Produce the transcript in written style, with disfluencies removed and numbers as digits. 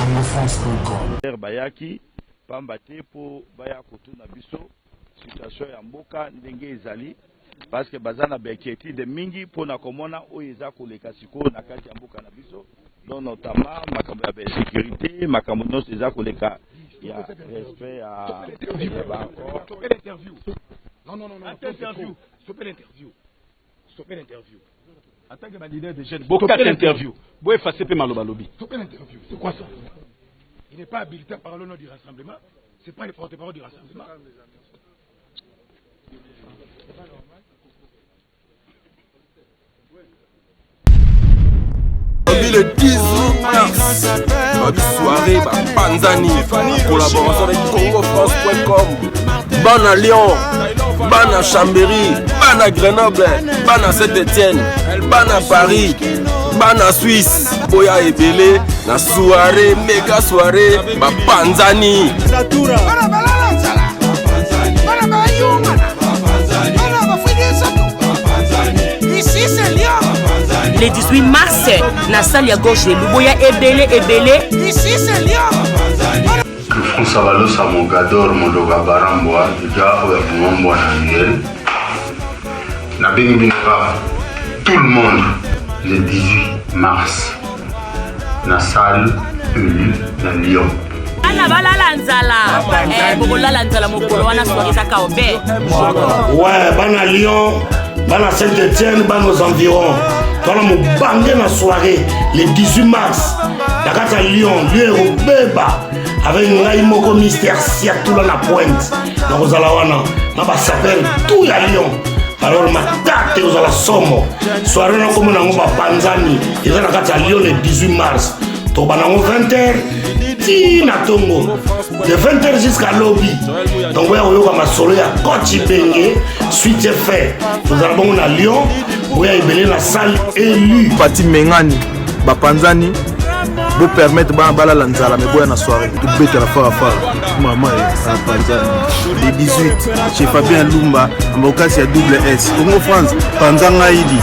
TongoFrance.com. Bayaki pambate po baya kotuna biso situation ya mboka ndenge ezali parce que bazana beketi de mingi pona komona oyeza koleka siko na kati ya mboka na biso donc notamment makambo ya sécurité makambo nyonso eza koleka ya respect à l'interview. Non, stoppez l'interview. En tant que leader des jeunes, beaucoup d'interviews. Vous effacez peu malobalobi. Stoppez l'interview. C'est quoi ça? Il n'est pas habilité à parler au nom du rassemblement. C'est pas les porte-parole du rassemblement. Le 10 mars, notre soirée, Panzani, collaboration avec CongoFrance.com, ban à Lyon, ban à Chambéry, ban à Grenoble, ban à Saint-Etienne, ban à Paris, ban à Suisse, Boya et Belé, la soirée, méga soirée, Panzani. Ici c'est Lyon. Le 18 mars, na salle ya gauche, Luboya Ebele. Ici c'est Lyon. François Valos à Mogador, Modoga Baramboa, déjà au Yabumombo en annuel. Na Benibinera, tout le monde, le 18 mars, na salle Ulu, na Lyon. Ouais, bana Lyon, bana Saint-Etienne, bana aux environs. Dans mon bandé la soirée, le 18 mars, la à Lyon, lieu au Beba, avec un Raimoko Mystère Siatou dans la pointe. Donc vous allez voir, on s'appelle tout à Lyon. Alors ma date vous allez sommer. Soirée comme on a Panzani, ils sont à Lyon le 18 mars. Donc on a 20h. Tongo de 20h jusqu'à lobby. Donc vous avez ma solo à Kochibenge, suite fait. Nous allons à Lyon, vous avez la salle élue. Pati Mengani, Bapanzani, vous permettre de lanzala, mais vous avez la soirée. Tout bête à la fara. Maman est Panzani. Les 18, chez Fabien Lumba, en vocation double S. Congo France, Panzanga Idi.